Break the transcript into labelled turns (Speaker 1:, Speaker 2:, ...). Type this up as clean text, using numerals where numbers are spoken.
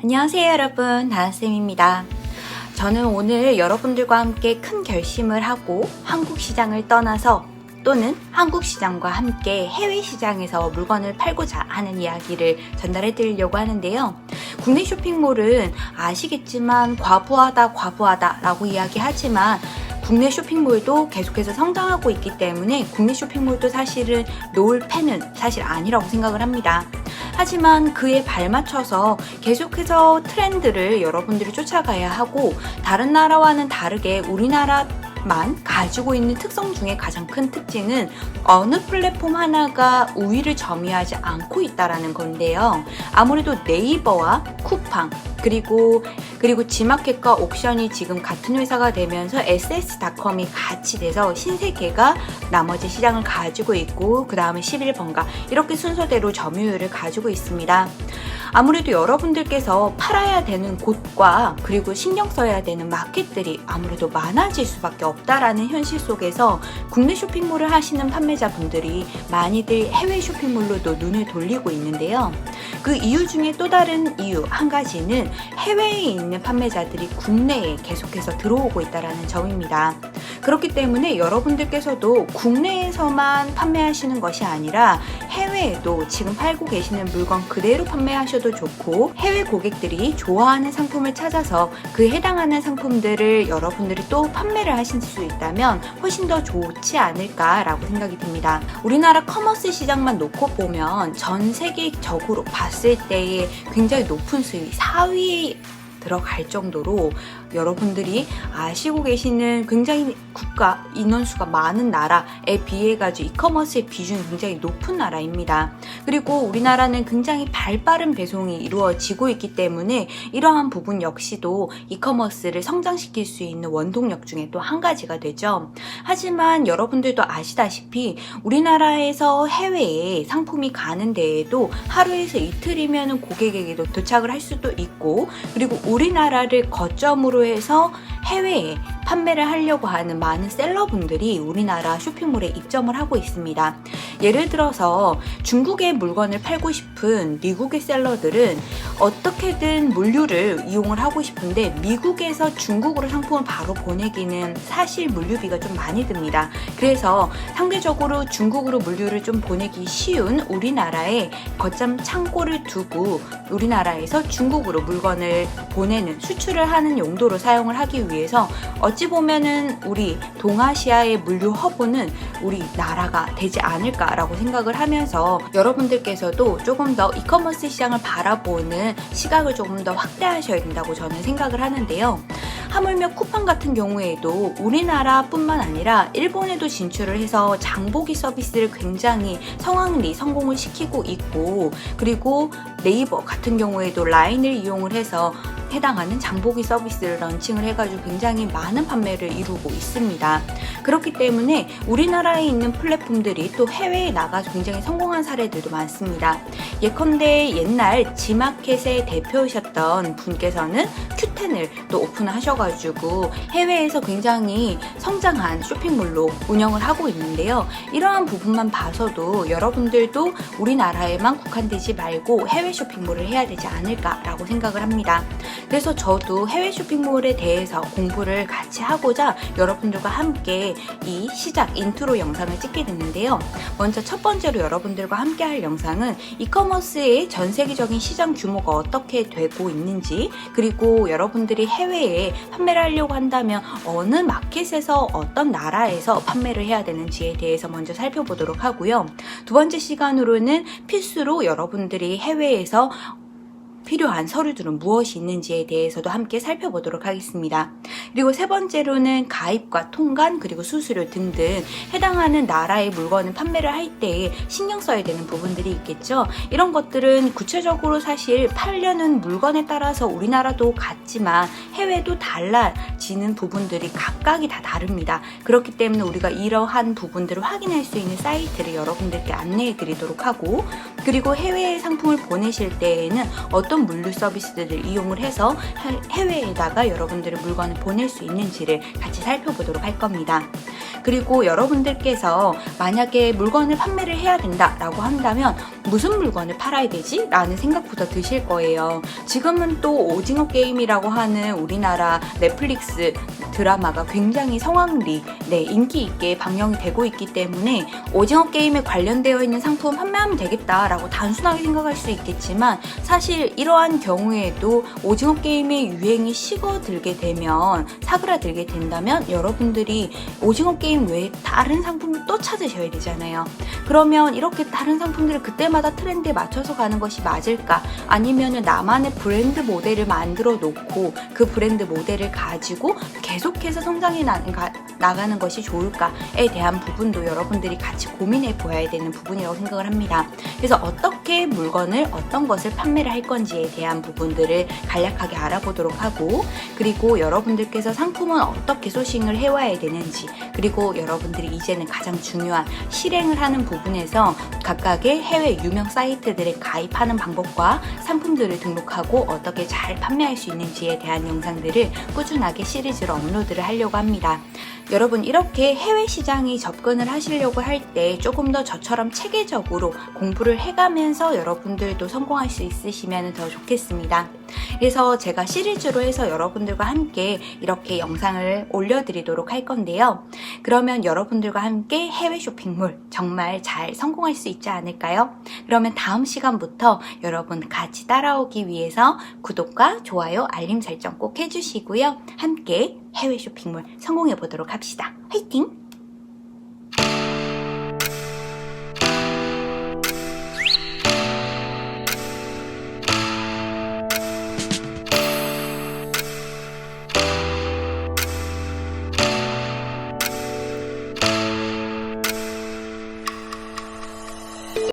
Speaker 1: 안녕하세요 여러분, 다나쌤입니다. 저는 오늘 여러분들과 함께 큰 결심을 하고 한국 시장을 떠나서 또는 한국 시장과 함께 해외 시장에서 물건을 팔고자 하는 이야기를 전달해 드리려고 하는데요. 국내 쇼핑몰은 아시겠지만 과부하다 라고 이야기하지만 국내 쇼핑몰도 계속해서 성장하고 있기 때문에 국내 쇼핑몰도 사실은 놓을 펜은 사실 아니라고 생각을 합니다. 하지만 그에 발맞춰서 계속해서 트렌드를 여러분들이 쫓아가야 하고, 다른 나라와는 다르게 우리나라만 가지고 있는 특성 중에 가장 큰 특징은 어느 플랫폼 하나가 우위를 점유하지 않고 있다라는 건데요. 아무래도 네이버와 쿠팡 그리고 지마켓과 옥션이 지금 같은 회사가 되면서 ss닷컴이 같이 돼서 신세계가 나머지 시장을 가지고 있고, 그 다음에 11번가 이렇게 순서대로 점유율을 가지고 있습니다. 아무래도 여러분들께서 팔아야 되는 곳과 그리고 신경 써야 되는 마켓들이 아무래도 많아질 수밖에 없다라는 현실 속에서 국내 쇼핑몰을 하시는 판매자분들이 많이들 해외 쇼핑몰로도 눈을 돌리고 있는데요. 그 이유 중에 또 다른 이유 한 가지는 해외에 있는 판매자들이 국내에 계속해서 들어오고 있다는 점입니다. 그렇기 때문에 여러분들께서도 국내에서만 판매하시는 것이 아니라 해외에도 지금 팔고 계시는 물건 그대로 판매하셔도 좋고, 해외 고객들이 좋아하는 상품을 찾아서 그에 해당하는 상품들을 여러분들이 또 판매를 하실 수 있다면 훨씬 더 좋지 않을까라고 생각이 듭니다. 우리나라 커머스 시장만 놓고 보면 전 세계적으로 봤을 때의 굉장히 높은 수위 4위에 들어갈 정도로 여러분들이 아시고 계시는 굉장히 국가 인원수가 많은 나라에 비해 가지고 이커머스의 비중이 굉장히 높은 나라입니다. 그리고 우리나라는 굉장히 발빠른 배송이 이루어지고 있기 때문에 이러한 부분 역시도 이커머스를 성장시킬 수 있는 원동력 중에 또 한 가지가 되죠. 하지만 여러분들도 아시다시피 우리나라에서 해외에 상품이 가는 데에도 하루에서 이틀이면 고객에게도 도착을 할 수도 있고, 그리고 우리나라를 거점으로 해서 해외에 판매를 하려고 하는 많은 셀러분들이 우리나라 쇼핑몰에 입점을 하고 있습니다. 예를 들어서 중국의 물건을 팔고 싶은 미국의 셀러들은 어떻게든 물류를 이용을 하고 싶은데 미국에서 중국으로 상품을 바로 보내기는 사실 물류비가 좀 많이 듭니다. 그래서 상대적으로 중국으로 물류를 좀 보내기 쉬운 우리나라에 거점 창고를 두고 우리나라에서 중국으로 물건을 보내는, 수출을 하는 용도로 사용을 하기 위해서 어찌 보면은 우리 동아시아의 물류 허브는 우리나라가 되지 않을까라고 생각을 하면서 여러분들께서도 조금 더 이커머스 시장을 바라보는 시각을 조금 더 확대하셔야 된다고 저는 생각을 하는데요. 하물며 쿠팡 같은 경우에도 우리나라뿐만 아니라 일본에도 진출을 해서 장보기 서비스를 굉장히 성공을 시키고 있고, 그리고 네이버 같은 경우에도 라인을 이용을 해서 해당하는 장보기 서비스를 런칭을 해가지고 굉장히 많은 판매를 이루고 있습니다. 그렇기 때문에 우리나라에 있는 플랫폼들이 또 해외에 나가서 굉장히 성공한 사례들도 많습니다. 예컨대 옛날 지마켓의 대표이셨던 분께서는 Q10을 또 오픈하셔가지고 해외에서 굉장히 성장한 쇼핑몰로 운영을 하고 있는데요. 이러한 부분만 봐서도 여러분들도 우리나라에만 국한되지 말고 해외 쇼핑몰을 해야 되지 않을까라고 생각을 합니다. 그래서 저도 해외 쇼핑몰에 대해서 공부를 같이 하고자 여러분들과 함께 이 시작 인트로 영상을 찍게 됐는데요. 먼저 첫 번째로 여러분들과 함께 할 영상은 이커머스의 전 세계적인 시장 규모가 어떻게 되고 있는지, 그리고 여러분들이 해외에 판매를 하려고 한다면 어느 마켓에서 어떤 나라에서 판매를 해야 되는지에 대해서 먼저 살펴보도록 하고요. 두 번째 시간으로는 필수로 여러분들이 해외에서 필요한 서류들은 무엇이 있는지에 대해서도 함께 살펴보도록 하겠습니다. 그리고 세 번째로는 가입과 통관 그리고 수수료 등등 해당하는 나라의 물건을 판매를 할 때 신경 써야 되는 부분들이 있겠죠. 이런 것들은 구체적으로 사실 팔려는 물건에 따라서 우리나라도 같지만 해외도 달라지는 부분들이 각각이 다 다릅니다. 그렇기 때문에 우리가 이러한 부분들을 확인할 수 있는 사이트를 여러분들께 안내해 드리도록 하고, 그리고 해외에 상품을 보내실 때에는 어떤 물류 서비스들을 이용을 해서 해외에다가 여러분들의 물건을 보낼 수 있는지를 같이 살펴보도록 할 겁니다. 그리고 여러분들께서 만약에 물건을 판매를 해야 된다라고 한다면 무슨 물건을 팔아야 되지? 라는 생각부터 드실 거예요. 지금은 또 오징어 게임이라고 하는 우리나라 넷플릭스 드라마가 굉장히 성황리, 인기 있게 방영이 되고 있기 때문에 오징어 게임에 관련되어 있는 상품 판매하면 되겠다라고 단순하게 생각할 수 있겠지만, 사실 이러한 경우에도 오징어 게임의 유행이 식어들게 되면, 사그라들게 된다면 여러분들이 오징어 게임 외에 다른 상품을 또 찾으셔야 되잖아요. 그러면 이렇게 다른 상품들을 그때마다 트렌드에 맞춰서 가는 것이 맞을까? 아니면 나만의 브랜드 모델을 만들어 놓고 그 브랜드 모델을 가지고 계속해서 성장해 나가는 것이 좋을까에 대한 부분도 여러분들이 같이 고민해 보아야 되는 부분이라고 생각을 합니다. 그래서 어떻게 물건을, 어떤 것을 판매를 할 건지에 대한 부분들을 간략하게 알아보도록 하고, 그리고 여러분들께서 상품은 어떻게 소싱을 해와야 되는지, 그리고 여러분들이 이제는 가장 중요한 실행을 하는 부분에서 각각의 해외 유명 사이트들에 가입하는 방법과 상품들을 등록하고 어떻게 잘 판매할 수 있는지에 대한 영상들을 꾸준하게 시리즈로 업로드를 하려고 합니다. 여러분, 이렇게 해외 시장에 접근을 하시려고 할 때 조금 더 저처럼 체계적으로 공부를 해가면서 여러분들도 성공할 수 있으시면 더 좋겠습니다. 그래서 제가 시리즈로 해서 여러분들과 함께 이렇게 영상을 올려드리도록 할 건데요. 그러면 여러분들과 함께 해외 쇼핑몰 정말 잘 성공할 수 있지 않을까요? 그러면 다음 시간부터 여러분 같이 따라오기 위해서 구독과 좋아요, 알림 설정 꼭 해주시고요. 함께 해외 쇼핑몰 성공해 보도록 합시다. 화이팅!